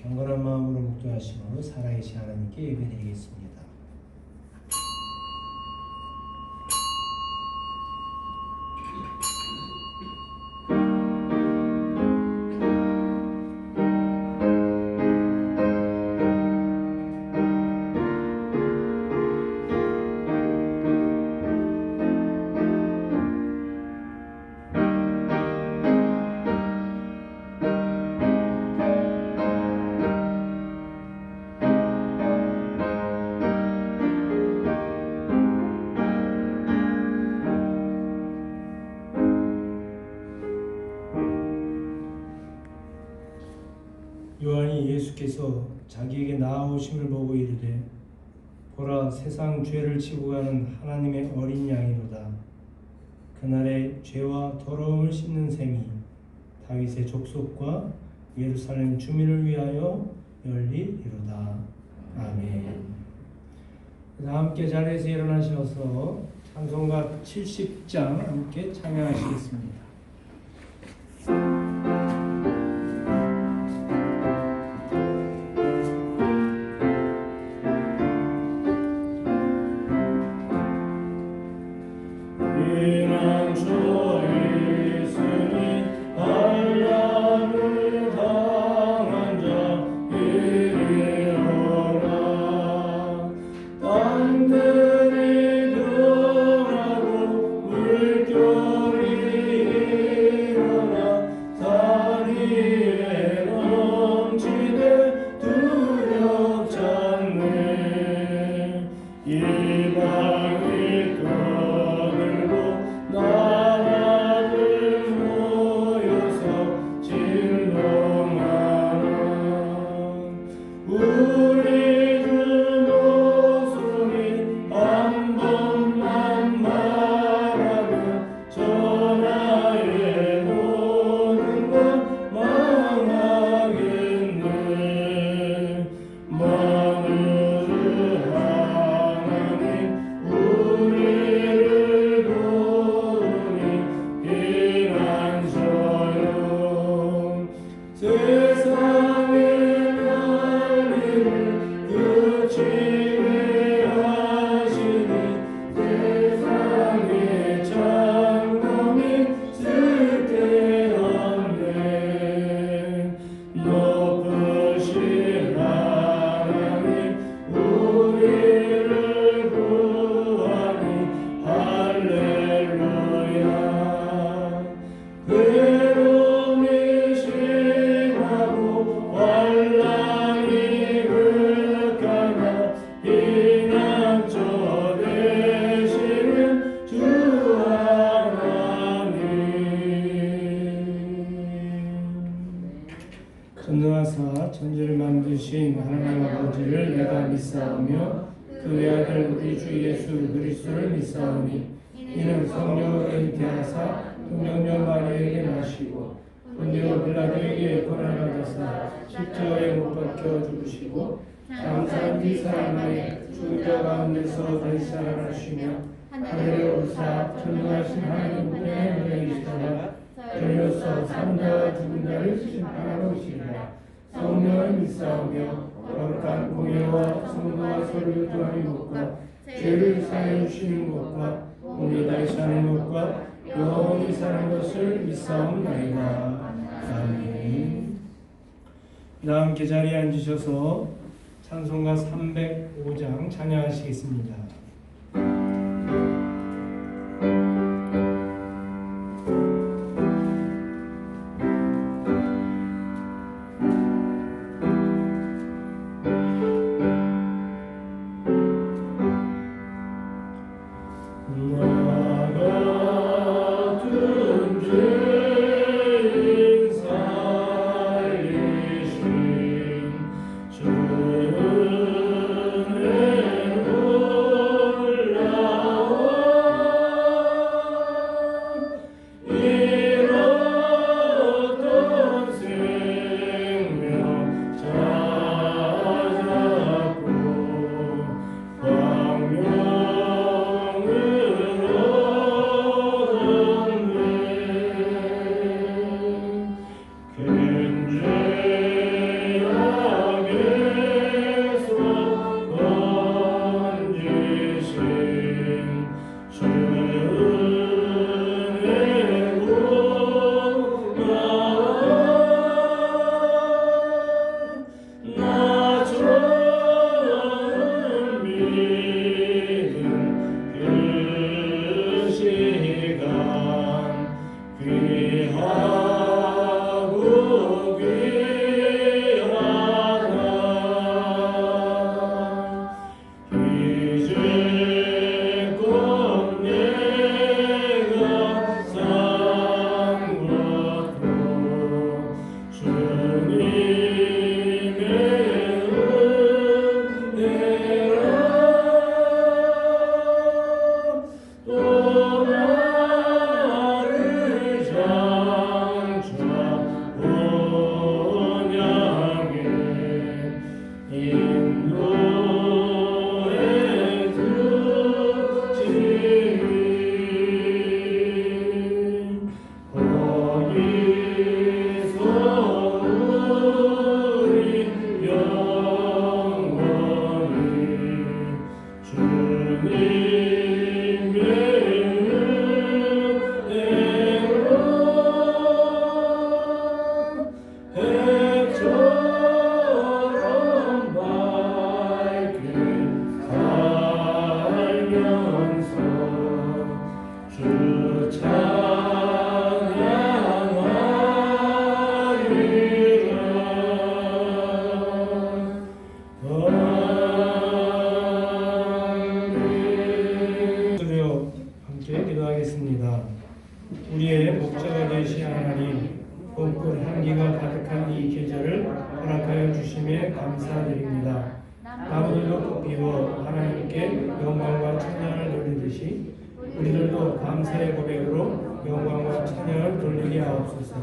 경건한 마음으로 묵도하심으로 살아계신 하나님께 예배드리겠습니다. 요한이 예수께서 자기에게 나아오심을 보고 이르되 보라 세상 죄를 지고 가는 하나님의 어린 양이로다. 그날에 죄와 더러움을 씻는 셈이 다윗의 족속과 예루살렘 주민을 위하여 열리리로다. 아멘. 함께 자리에서 일어나셔서 찬송가 70장 함께 찬양하시겠습니다. 전능하사 천지를 만드신 하나님 아버지를 내가 믿사오며 그 외아들 우리 주 예수 그리스도를 믿사오니 이는 성령으로 잉태하사 동정녀 마리아에게 나시고 본디오 빌라도에게 고난을 받으사 십자가에 못 박혀 죽으시고 장사한 뒤 사흘 만에 죽은 자 가운데서 다시 살아나시며 하늘에 오르사 전능하신 하나님 우편에 앉으시다가 저희로서 산자와 죽은 자를 심판하러 오시리라. 성령을 믿사오며 거룩한 공예와 성도와 서로 교통하는 것과 죄를 사하여 주시는 것과 오늘 다시 사는 것과 영원히 사는 것을 믿사옵나이다. 아멘. 함께 자리에 앉으셔서 찬송가 305장 찬양하시겠습니다. 이 계절을 허락하여 주심에 감사드립니다. 나무들도 꽃 피워 하나님께 영광과 찬양을 돌리듯이 우리들도 감사의 고백으로 영광과 찬양을 돌리게 하옵소서.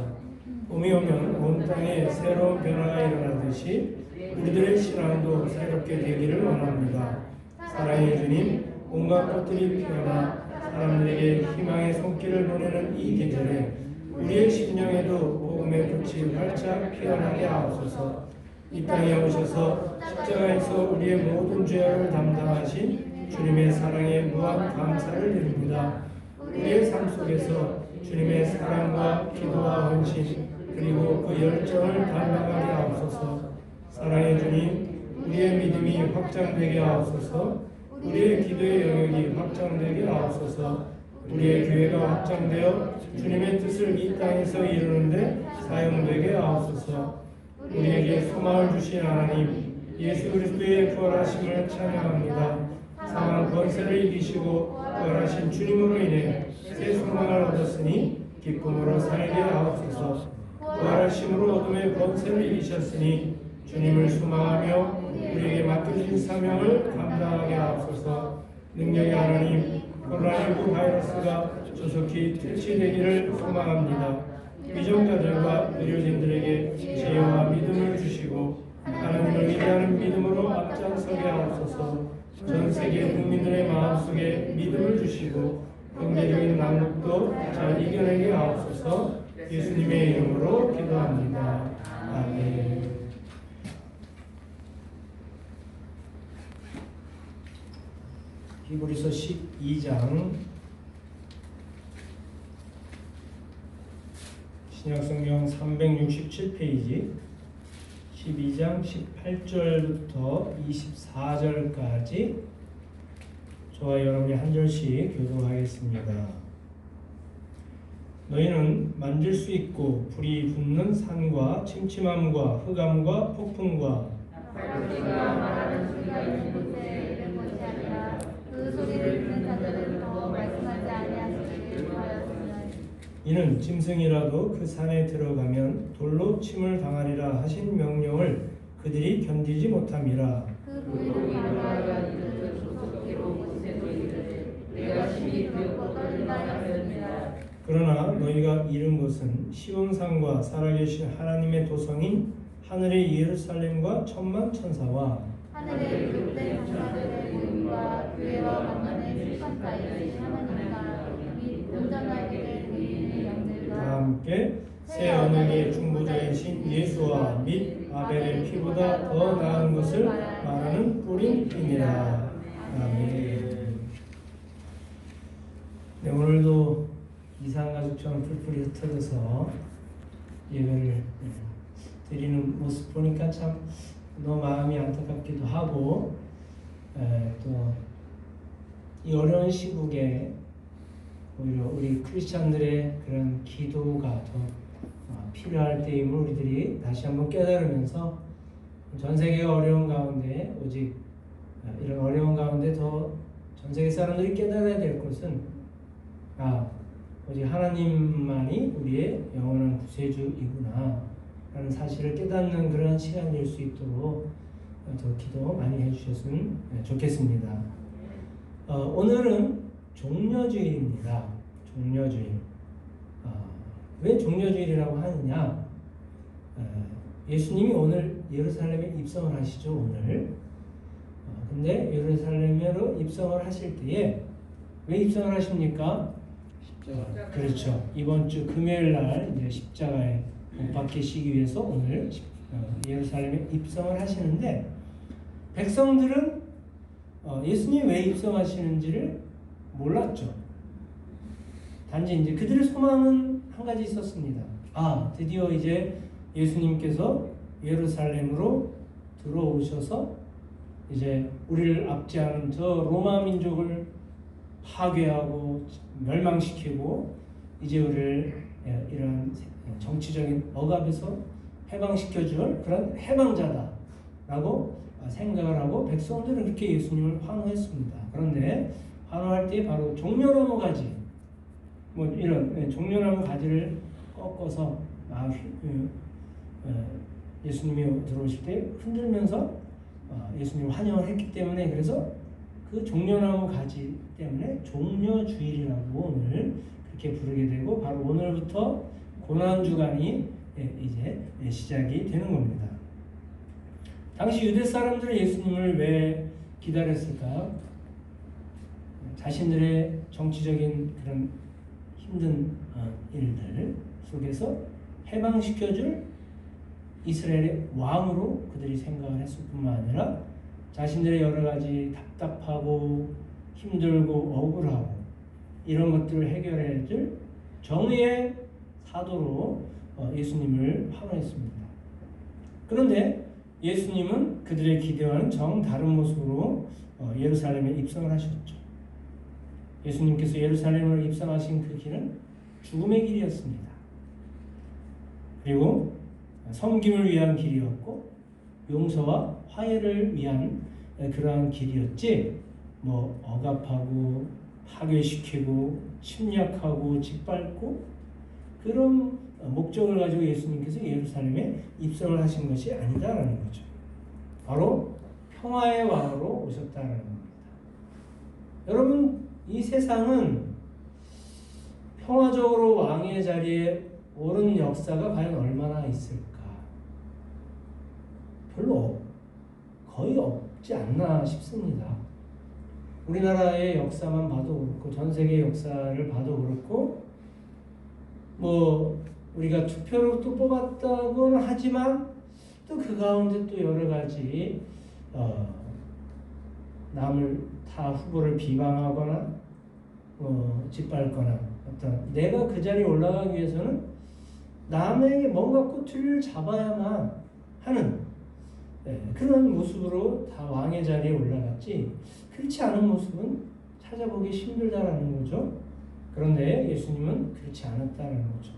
봄이 오면 온 땅에 새로운 변화가 일어나듯이 우리들의 신앙도 새롭게 되기를 원합니다. 사랑의 주님, 온갖 꽃들이 피어나 사람들에게 희망의 손길을 보내는 이 계절에 우리의 심령에도 복음의 꽃이 활짝 피어나게 하옵소서. 이 땅에 오셔서 십자가에서 우리의 모든 죄악을 담당하신 주님의 사랑에 무한 감사를 드립니다. 우리의 삶 속에서 주님의 사랑과 기도와 헌신 그리고 그 열정을 담당하게 하옵소서. 사랑의 주님, 우리의 믿음이 확장되게 하옵소서. 우리의 기도의 영역이 확장되게 하옵소서. 우리의 교회가 확장되어 주님의 뜻을 이 땅에서 이루는데 사용되게 하옵소서. 우리에게 소망을 주신 하나님, 예수 그리스도의 부활하심을 찬양합니다. 사망 권세를 이기시고 부활하신 주님으로 인해 새 소망을 얻었으니 기쁨으로 살게 하옵소서. 부활하심으로 어둠의 권세를 이기셨으니 주님을 소망하며 우리에게 맡겨진 사명을 감당하게 하옵소서. 능력의 하나님, 코로나19 바이러스가 조속히 퇴치되기를 소망합니다. 위정자들과 의료진들에게 지혜와 믿음을 주시고 하나님을 의지하는 믿음으로 앞장서게 하옵소서. 전 세계 국민들의 마음속에 믿음을 주시고 경제적인 난국도 잘 이겨내게 하옵소서. 예수님의 이름으로 기도합니다. 아멘. 히브리서 12장 신약성경 367페이지 12장 18절부터 24절까지 저와 여러분이 한 절씩 교독하겠습니다. 너희는 만질 수 있고 불이 붙는 산과 침침함과 흑암과 폭풍과 우리가 말하는 소리가 있는 곳에 이른 것이 아니라 그 소리를 듣는 자들은 더 말씀하지 아니하시기를 하였으나 이는 짐승이라도 그 산에 들어가면 돌로 침을 당하리라 하신 명령을 그들이 견디지 못함이라. 그 불로 말하여 이들을 조속히로 곳에 놓이되 내가 심히 두렵고 떨린다 하였느니라. 그러나 너희가 이른 곳은 시온산과 살아계신 하나님의 도성인 하늘의 예루살렘과 천만 천사와 하늘의 롯된 천사들의 모임과 교회와 만남의 출판자이신 하나님과 및 온전하게 된 의인의 영들과 다 함께 새 언약의 중보자이신 예수와 및 아벨의 피보다 더 나은 것을 말하는 뿌림이니라. 아멘. 네, 오늘도 이산가족처럼 풀풀이 흩어져서 예배를 드리는 모습 보니까 참 너무 마음이 안타깝기도 하고, 또 이 어려운 시국에 오히려 우리 크리스찬들의 그런 기도가 더 필요할 때임을 우리들이 다시 한번 깨달으면서 전 세계가 어려운 가운데 오직 이런 어려운 가운데 더 전 세계 사람들이 깨달아야 될 것은 오직 하나님만이 우리의 영원한 구세주이구나 라는 사실을 깨닫는 그런 시간일 수 있도록 더 기도 많이 해주셨으면 좋겠습니다. 오늘은 종려주일입니다. 종려주일. 왜 종려주일이라고 하느냐? 예수님이 오늘 예루살렘에 입성을 하시죠. 오늘. 근데 예루살렘으로 입성을 하실 때에 왜 입성을 하십니까? 십자가. 그렇죠. 이번 주 금요일 날 이제 십자가에 못 박히시기 위해서 오늘 예루살렘에 입성을 하시는데, 백성들은 예수님이 왜 입성하시는지를 몰랐죠. 단지 이제 그들의 소망은 한 가지 있었습니다. 드디어 이제 예수님께서 예루살렘으로 들어오셔서 이제 우리를 압제하는 저 로마 민족을 파괴하고 멸망시키고 이제 우리를 이런 정치적인 억압에서 해방시켜줄 그런 해방자다라고 생각을 하고 백성들은 그렇게 예수님을 환호했습니다. 그런데 환호할 때 바로 종려나무 가지, 이런 종려나무 가지를 꺾어서 예수님이 들어오실 때 흔들면서 예수님을 환영을 했기 때문에, 그래서 그 종려나무 가지 때문에 종려주일이라고 오늘 그렇게 부르게 되고, 바로 오늘부터 고난주간이 이제 시작이 되는 겁니다. 당시 유대 사람들은 예수님을 왜 기다렸을까요? 자신들의 정치적인 그런 힘든 일들 속에서 해방시켜줄 이스라엘의 왕으로 그들이 생각을 했을 뿐만 아니라 자신들의 여러 가지 답답하고 힘들고 억울하고 이런 것들을 해결해줄 정의의 사도로 예수님을 환호했습니다. 그런데 예수님은 그들의 기대와는 정다른 모습으로 예루살렘에 입성을 하셨죠. 예수님께서 예루살렘으로 입성하신 그 길은 죽음의 길이었습니다. 그리고 섬김을 위한 길이었고 용서와 화해를 위한 그러한 길이었지, 뭐 억압하고 파괴시키고 침략하고 짓밟고 그런 목적을 가지고 예수님께서 예루살렘에 입성을 하신 것이 아니다라는 거죠. 바로 평화의 왕으로 오셨다는 겁니다. 여러분, 이 세상은 평화적으로 왕의 자리에 오른 역사가 과연 얼마나 있을까? 별로 거의 없지 않나 싶습니다. 우리나라의 역사만 봐도 그렇고 전 세계 역사를 봐도 그렇고, 뭐 우리가 투표로 또 뽑았다고는 하지만 또 그 가운데 또 여러 가지 남을 타 후보를 비방하거나 짓밟거나, 어떤 내가 그 자리에 올라가기 위해서는 남에게 뭔가 꼬투리를 잡아야만 하는 그런 모습으로 다 왕의 자리에 올라갔지, 그렇지 않은 모습은 찾아보기 힘들다라는 거죠. 그런데 예수님은 그렇지 않았다는 거죠.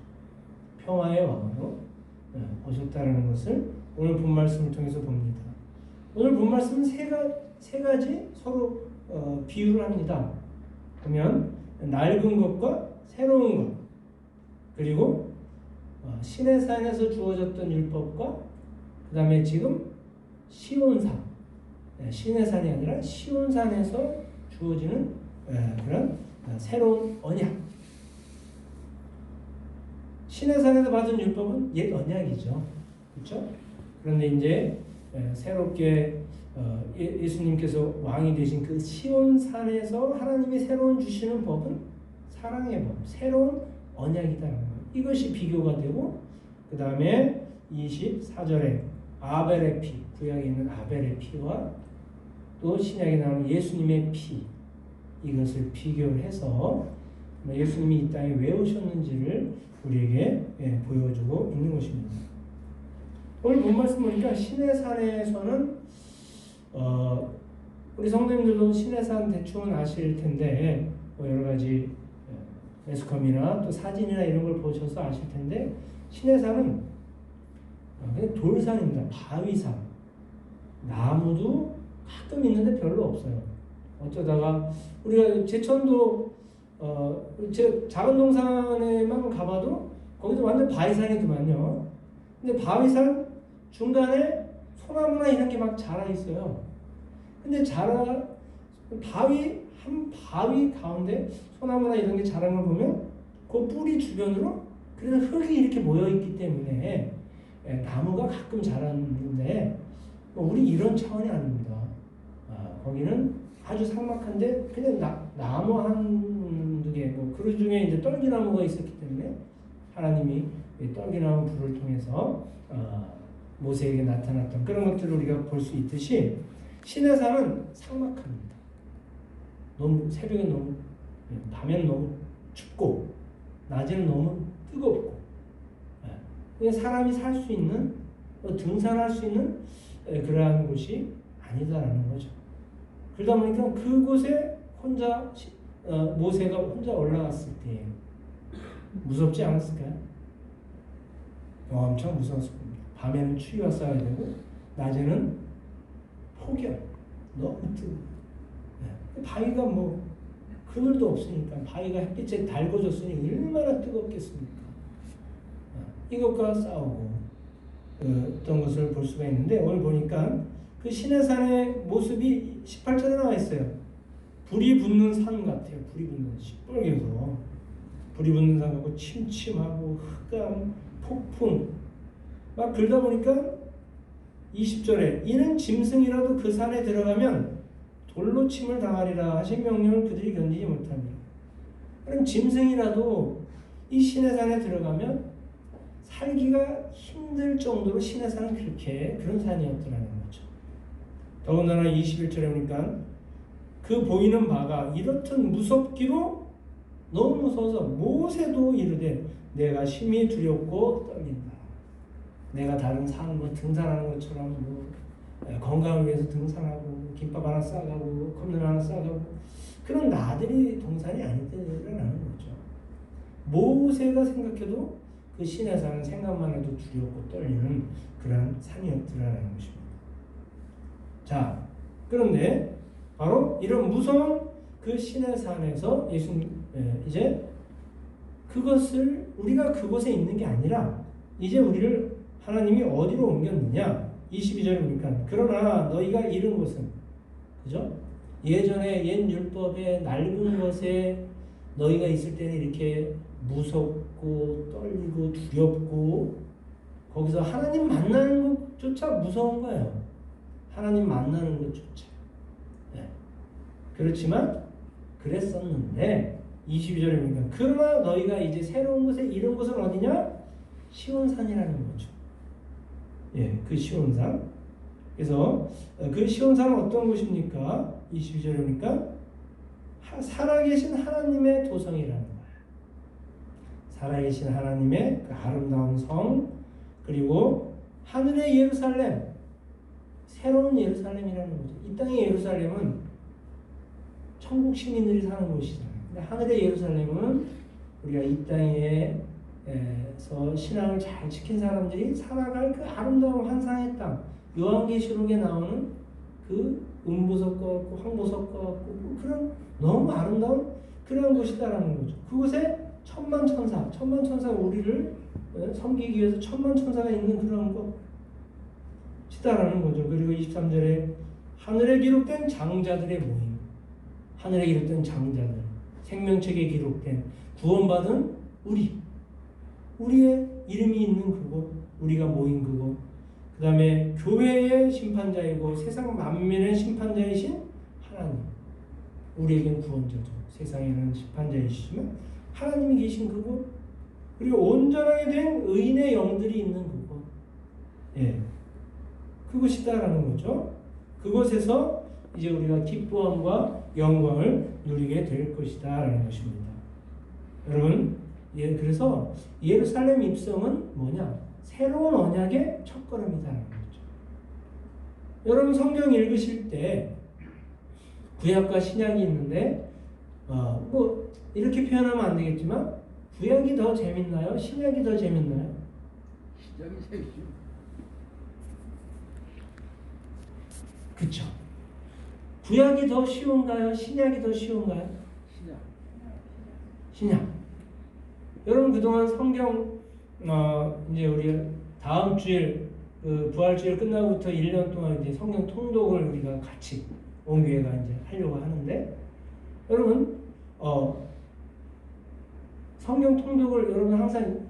평화의 왕으로 오셨다는 것을 오늘 본 말씀을 통해서 봅니다. 오늘 본 말씀은 세 가지 서로 비유를 합니다. 보면 낡은 것과 새로운 것, 그리고 시내산에서 주어졌던 율법과 그 다음에 지금 시온산, 시내산이 아니라 시온산에서 주어지는 그런 새로운 언약. 시내산에서 받은 율법은 옛 언약이죠. 그렇죠? 그런데 이제 새롭게 예수님께서 왕이 되신 그 시온산에서 하나님이 새로운 주시는 법은 사랑의 법, 새로운 언약이다라는 거예요. 이것이 비교가 되고, 그 다음에 24절에 아벨의 피, 구약에 있는 아벨의 피와 또 신약에 나오는 예수님의 피, 이것을 비교를 해서 예수님이 이 땅에 왜 오셨는지를 우리에게 보여주고 있는 것입니다. 오늘 본 말씀 보니까 시내산에서는 우리 성도님들도 시내산 대충은 아실 텐데, 뭐 여러 가지 매스컴이나 또 사진이나 이런 걸 보셔서 아실 텐데, 시내산은 그냥 돌산입니다. 바위산. 나무도 가끔 있는데 별로 없어요. 어쩌다가 우리가 제천도 제 작은 동산에만 가봐도 거기도 완전 바위산이더만요. 근데 바위산 중간에 소나무나 이런 게 막 자라 있어요. 근데 한 바위 가운데 소나무나 이런 게 자란 걸 보면 그 뿌리 주변으로 그래서 흙이 이렇게 모여 있기 때문에 나무가 가끔 자라는데, 우리 이런 차원이 아닙니다. 거기는 아주 삭막한데 그냥 나무 한두 개, 그 중에 이제 떨기나무가 있었기 때문에 하나님이 떨기나무 불을 통해서 모세에게 나타났던 그런 것들을 우리가 볼 수 있듯이, 시내산은 삭막합니다. 너무 새벽에 너무, 밤에는 너무 춥고 낮에는 너무 뜨겁고, 그냥 사람이 살 수 있는, 등산할 수 있는 그러한 곳이 아니다라는 거죠. 그러다 보니까 그곳에 혼자 모세가 혼자 올라갔을 때 무섭지 않았을까요? 엄청 무서웠을 겁니다. 밤에는 추위와 싸워야 되고 낮에는 폭염, 너무 뜨거워. 바위가 뭐 그늘도 없으니까, 바위가 햇빛에 달궈졌으니 얼마나 뜨겁겠습니까? 이것과 싸우고 어떤 것을 볼 수가 있는데 오늘 보니까 그 시내산의 모습이 18절에 나와 있어요. 불이 붙는 산 같아요. 불이 붙는 시뻘개서 불이 붙는 산 같고 침침하고 흑암, 폭풍 막 그러다 보니까 20절에 이는 짐승이라도 그 산에 들어가면 돌로 침을 당하리라 하신 명령을 그들이 견디지 못합니다. 그럼 짐승이라도 이 시내산에 들어가면 살기가 힘들 정도로 시내산은 그런 산이었더라는 거죠. 더군다나 21절에 보니까 그 보이는 바가 이렇듯 무섭기로 너무 무서워서 모세도 이르되 내가 심히 두렵고 떨린다. 내가 다른 산 등산하는 것처럼 건강을 위해서 등산하고 김밥 하나 싸가고 컵라면 하나 싸가고 그런 나들이 동산이 아니더라는 거죠. 모세가 생각해도 그 시내산은 생각만 해도 두렵고 떨리는 그런 산이었더라는 것입니다. 자, 그런데 바로 이런 무서운 그 시내산에서 이제 그것을 우리가 그곳에 있는 게 아니라 이제 우리를 하나님이 어디로 옮겼느냐? 22절에 보니까 그러나 너희가 이른 곳은 그죠? 예전에 옛 율법의 낡은 것에 너희가 있을 때는 이렇게 무섭고 떨리고 두렵고 거기서 하나님 만나는 것조차 무서운 거예요. 하나님 만나는 것조차. 네. 그렇지만 그랬었는데 22절에 보니까 그러나 너희가 이제 새로운 곳에 이른 곳은 어디냐? 시온산이라는 거죠. 예, 그 시온산. 그래서 그 시온산은 어떤 곳입니까? 22절에 보니까 살아계신 하나님의 도성이라는 거예요. 살아계신 하나님의 그 아름다운 성 그리고 하늘의 예루살렘 새로운 예루살렘이라는 거죠. 이 땅의 예루살렘은 천국 시민들이 사는 곳이잖아요. 근데 하늘의 예루살렘은 우리가 이 땅에서 신앙을 잘 지킨 사람들이 살아갈 그 아름다운 환상의 땅 요한계시록에 나오는 그 음보석과 같고 황보석과 같고 그런 너무 아름다운 그런 곳이다라는 거죠. 그곳에 천만천사가 우리를 섬기기 위해서 천만천사가 있는 그런 곳이다라는 거죠. 그리고 23절에 하늘에 기록된 장자들의 모임 하늘에 기록된 장자들 생명책에 기록된 구원받은 우리의 이름이 있는 그곳 우리가 모인 그곳 그 다음에 교회의 심판자이고 세상 만민의 심판자이신 하나님 우리에겐 구원자죠. 세상에는 심판자이시지만 하나님이 계신 그곳 그리고 온전하게 된 의인의 영들이 있는 그곳 예, 그곳이다라는 거죠. 그곳에서 이제 우리가 기쁨과 영광을 누리게 될 것이다라는 것입니다. 여러분 그래서 예루살렘 입성은 뭐냐? 새로운 언약의 첫걸음이다라는 거죠. 여러분 성경 읽으실 때 구약과 신약이 있는데 뭐 이렇게 표현하면 안 되겠지만 구약이 더 재밌나요? 신약이 더 재밌나요? 신약이 재밌죠. 그쵸? 구약이 더 쉬운가요? 신약이 더 쉬운가요? 신약. 여러분 그동안 성경 이제 우리 다음 주일 부활주일 끝나고부터 1년 동안 이제 성경 통독을 우리가 같이 온 교회가 이제 하려고 하는데 여러분 성경 통독을 여러분 항상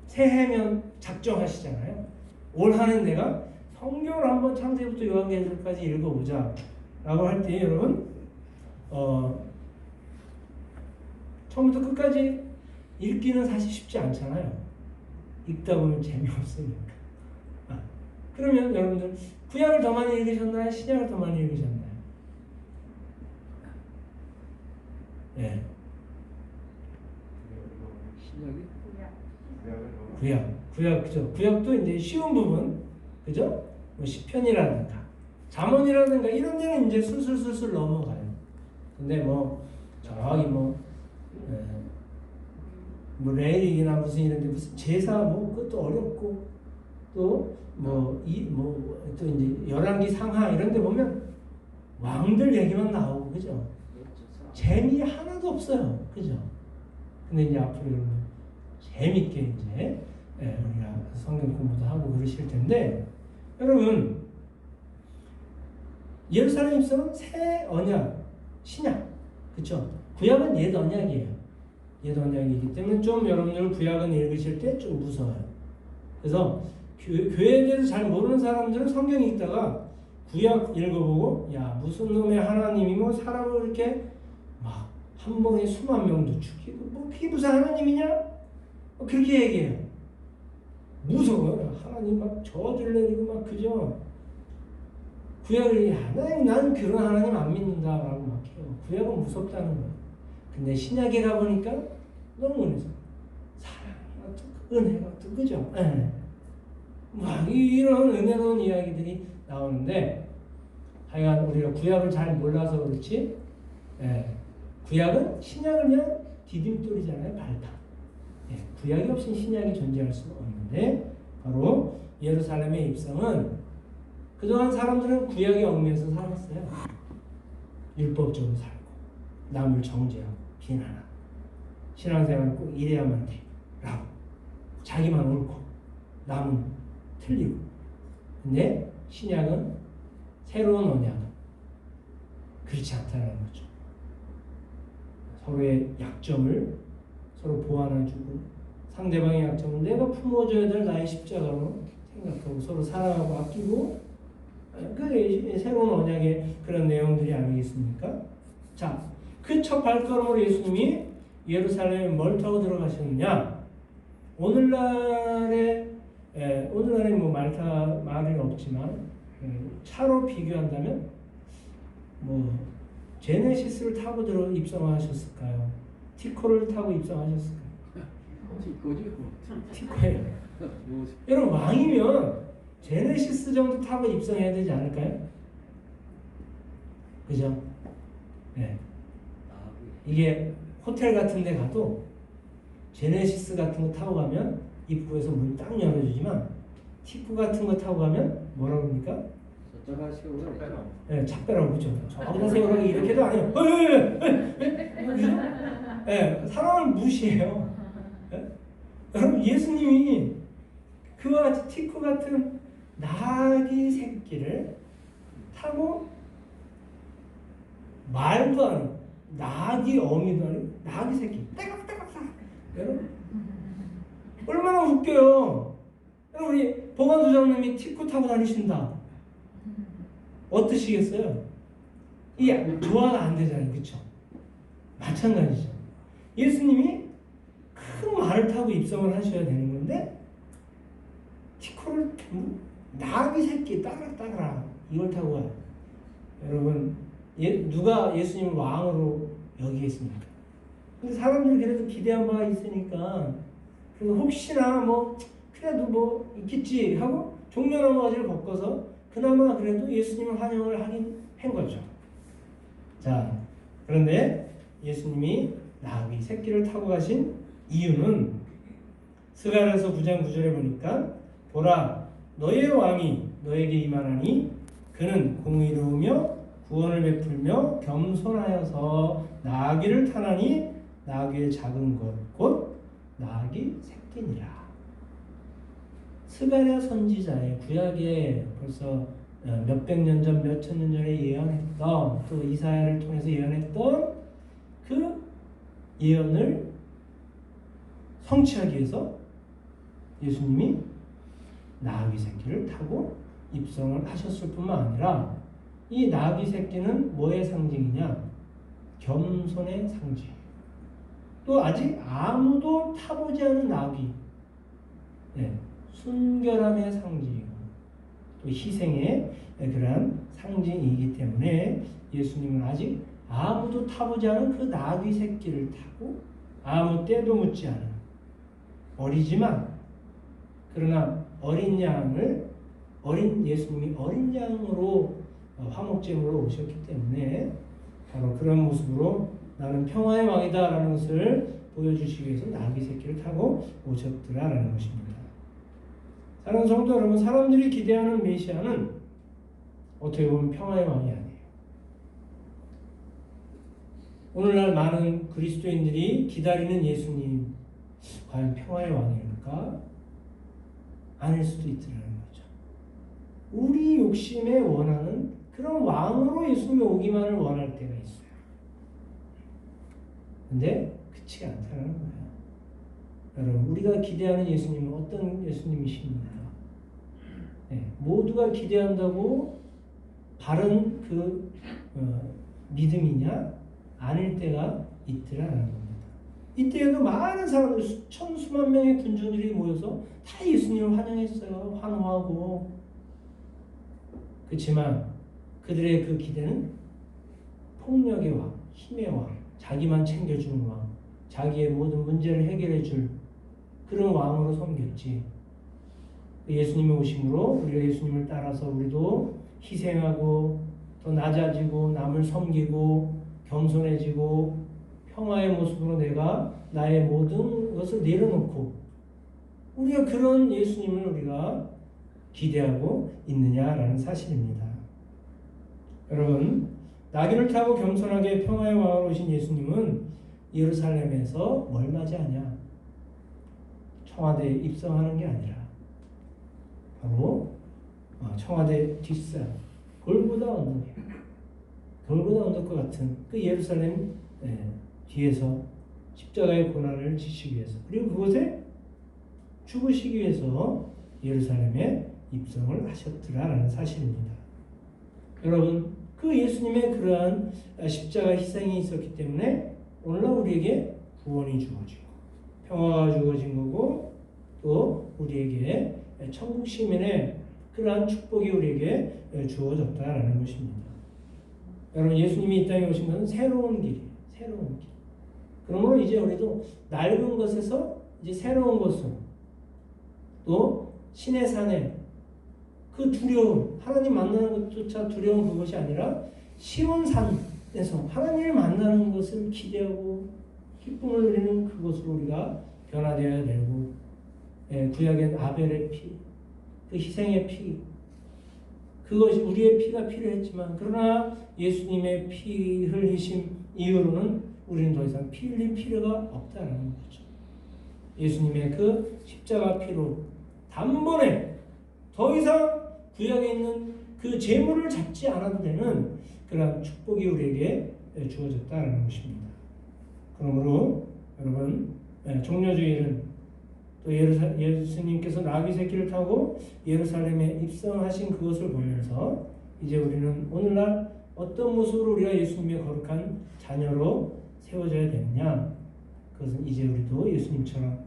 새해면 작정하시잖아요. 올 한해 내가 성경을 한번 창세기부터 요한계시록까지 읽어보자 라고 할 때 여러분 처음부터 끝까지 읽기는 사실 쉽지 않잖아요. 읽다 보면 재미없으니까. 그러면 여러분들 구약을 더 많이 읽으셨나요? 신약을 더 많이 읽으셨나요? 네. 구약 그죠? 구약도 이제 쉬운 부분 그죠? 뭐 시편이라든가 잠언이라든가 이런 데는 이제 술술술술 넘어가요. 근데 저기 레일이나 무슨 이런데 무슨 제사 그것도 어렵고 또 이제 열왕기 상하 이런 데 보면 왕들 얘기만 나오고 그죠? 재미 하나도 없어요. 그죠? 근데 이제 앞으로 여러분 재밌게 이제 우리가 성경 공부도 하고 그러실 텐데, 여러분, 예루살렘 입성은 새 언약, 신약, 그렇죠? 구약은 옛 언약이에요. 옛 언약이기 때문에 좀 여러분들 구약은 읽으실 때 좀 무서워요. 그래서 교회에 대해서 잘 모르는 사람들은 성경 읽다가 구약 읽어보고, 야, 무슨 놈의 하나님이 뭐 사람을 이렇게 막 한 번에 수만 명도 죽이고 뭐 그게 무슨 하나님이냐? 그렇게 얘기해요. 무서워요. 하나님 막 저주를 내리고 막, 그죠? 구약을, 야, 난 그런 하나님 안 믿는다라고 막 해요. 구약은 무섭다는 거예요. 근데 신약에 가보니까 너무 은혜서 사랑이 어떻고 은혜가 어떻고, 그죠? 막 이런 은혜로운 이야기들이 나오는데, 하여간 우리가 구약을 잘 몰라서 그렇지, 구약은 신약을 그냥 디딤돌이잖아요. 발판. 구약이 없인 신약이 존재할 수가 없는데, 바로 예루살렘의 입성은, 그동안 사람들은 구약에 얽매여서 살았어요. 율법적으로 살고 남을 정죄하고 비난하고 신앙생활은 꼭 이래야만 돼 라고, 자기만 옳고 남은 틀리고. 근데 신약은, 새로운 언약은 그렇지 않다는 거죠. 서로의 약점을 서로 보완해주고, 상대방의 약점은 내가 품어줘야 될 나의 십자가로 생각하고 서로 사랑하고 아끼고, 그 새로운 언약의 그런 내용들이 아니겠습니까? 자, 그 첫 발걸음으로 예수님이 예루살렘에 뭘 타고 들어가셨느냐? 오늘날에 뭐 말이 없지만, 차로 비교한다면 뭐 제네시스를 타고 입성하셨을까요? 티코를 타고 입성하셨을까요? 티코죠. 티코예요. 여러분, 왕이면 제네시스 정도 타고 입성해야 되지 않을까요? 그죠? 이게 호텔 같은 데 가도 제네시스 같은 거 타고 가면 입구에서 문 딱 열어주지만, 티코 같은 거 타고 가면 뭐라고 합니까? 작배라고 그러죠. 저기다 세우라고 이렇게도 안 해요. 사람을 무시해요. 여러분, 예수님이 그와 같이 티코 같은 나귀 새끼를 타고, 말도 안 하고 나귀 어미도 아니고 나귀 새끼 떼각떼각. 여러분, 얼마나 웃겨요. 여러분, 우리 보관소장님이 티코 타고 다니신다. 어떠시겠어요? 이게 조화가 안 되잖아요. 그렇죠? 마찬가지죠. 예수님이 큰 말을 타고 입성을 하셔야 되는 건데, 티코를 나귀 새끼 따라 이걸 타고 가요. 여러분, 누가 예수님을 왕으로 여기겠습니까? 근데 사람들이 그래도 기대한 바가 있으니까, 그래서 혹시나 그래도 뭐 있겠지 하고 종려나무가지를 벗겨서 그나마 그래도 예수님을 환영을 하긴 한 거죠. 자, 그런데 예수님이 나귀 새끼를 타고 가신 이유는, 스가랴서 9장 9절에 보니까, 보라, 너의 왕이 너에게 임하나니 그는 공의로우며 구원을 베풀며 겸손하여서 나귀를 타나니 나귀의 작은 것 곧 나귀 새끼니라. 스가랴 선지자의 구약에 벌써 몇백 년 전, 몇천 년 전에 예언했던, 또 이사야를 통해서 예언했던 그 예언을 성취하기 위해서 예수님이 나귀 새끼를 타고 입성을 하셨을 뿐만 아니라, 이 나귀 새끼는 뭐의 상징이냐? 겸손의 상징. 또 아직 아무도 타보지 않은 나귀, 순결함의 상징이고 또 희생의 그러한 상징이기 때문에, 예수님은 아직 아무도 타보지 않은 그 나귀 새끼를 타고 아무 때도 묻지 않은, 어리지만 그러나 어린 양을, 예수님이 어린 양으로 화목제물로 오셨기 때문에, 바로 그런 모습으로 나는 평화의 왕이다 라는 것을 보여주시기 위해서 나귀 새끼를 타고 오셨더라라는 것입니다. 사랑하는 성도 여러분, 사람들이 기대하는 메시아는 어떻게 보면 평화의 왕이 아니에요. 오늘날 많은 그리스도인들이 기다리는 예수님, 과연 평화의 왕일까? 아닐 수도 있더라는 거죠. 우리 욕심에 원하는 그런 왕으로 예수님이 오기만을 원할 때가 있어요. 근데 그치가 않다는 거예요. 여러분, 우리가 기대하는 예수님은 어떤 예수님이십니까? 네, 모두가 기대한다고 바른 그 믿음이냐? 아닐 때가 있더라는 겁니다. 이때에도 많은 사람들, 천수만 명의 군중들이 모여서 다 예수님을 환영했어요. 환호하고. 그렇지만 그들의 그 기대는 폭력의 왕, 힘의 왕, 자기만 챙겨주는 왕, 자기의 모든 문제를 해결해 줄 그런 왕으로 섬겼지. 예수님의 오심으로 우리가 예수님을 따라서 우리도 희생하고 더 낮아지고 남을 섬기고 겸손해지고 평화의 모습으로 내가 나의 모든 것을 내려놓고 우리가 그런 예수님을 우리가 기대하고 있느냐라는 사실입니다. 여러분, 나귀를 타고 겸손하게 평화의 왕으로 오신 예수님은 예루살렘에서 뭘 맞이하냐? 청와대에 입성하는 게 아니라 바로 청와대 뒷산 골고다 언덕이에요. 골고다 언덕과 같은 그 예루살렘 뒤에서 십자가의 고난을 지시기 위해서, 그리고 그곳에 죽으시기 위해서 예루살렘에 입성을 하셨더라라는 사실입니다. 여러분, 그 예수님의 그러한 십자가 희생이 있었기 때문에 오늘날 우리에게 구원이 주어지고 평화가 주어진 거고, 또 우리에게 천국 시민의 그러한 축복이 우리에게 주어졌다라는 것입니다. 여러분, 예수님이 이 땅에 오신 것은 새로운 길이에요. 새로운 길. 그러므로 이제 우리도 낡은 것에서 이제 새로운 것으로, 또 신의 산에 그 두려움, 하나님 만나는 것조차 두려운 그것이 아니라 시온 산에서 하나님을 만나는 것을 기대하고 기쁨을 누리는 그것으로 우리가 변화되어야 되고, 구약의 아벨의 피, 그 희생의 피, 그것이 우리의 피가 필요했지만, 그러나 예수님의 피 흘리심 이후로는 우리는 더 이상 피 흘릴 필요가 없다는 거죠. 예수님의 그 십자가 피로 단번에 더 이상 구약에 있는 그 재물을 잡지 않아도 되는 그런 축복이 우리에게 주어졌다는 것입니다. 그러므로 여러분, 종려주일은 또 예수님께서 나귀 새끼를 타고 예루살렘에 입성하신 그것을 보면서 이제 우리는 오늘날 어떤 모습으로 우리가 예수님의 거룩한 자녀로 세워져야 되느냐? 그것은 이제 우리도 예수님처럼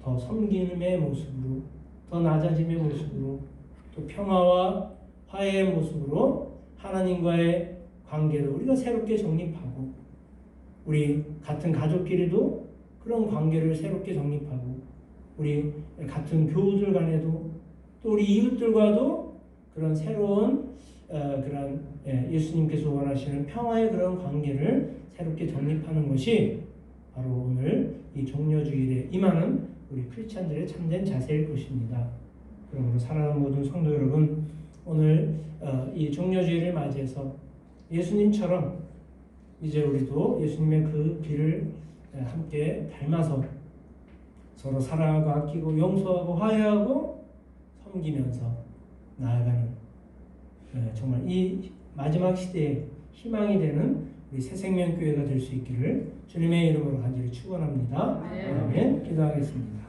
더 섬김의 모습으로, 더 낮아짐의 모습으로, 또 평화와 화해의 모습으로 하나님과의 관계를 우리가 새롭게 정립하고, 우리 같은 가족끼리도 그런 관계를 새롭게 정립하고, 우리 같은 교우들 간에도, 또 우리 이웃들과도 그런 새로운 그런 예수님께서 원하시는 평화의 그런 관계를 새롭게 정립하는 것이 바로 오늘 이 종려주일에 임하는 우리 크리스찬들의 참된 자세일 것입니다. 그러므로 사랑하는 모든 성도 여러분, 오늘 이 종려주일을 맞이해서 예수님처럼 이제 우리도 예수님의 그 길을 함께 닮아서 서로 사랑하고 아끼고 용서하고 화해하고 섬기면서 나아가는 정말 이 마지막 시대에 희망이 되는 우리 새생명교회가 될 수 있기를 주님의 이름으로 간절히 축원합니다. 아멘. 기도하겠습니다.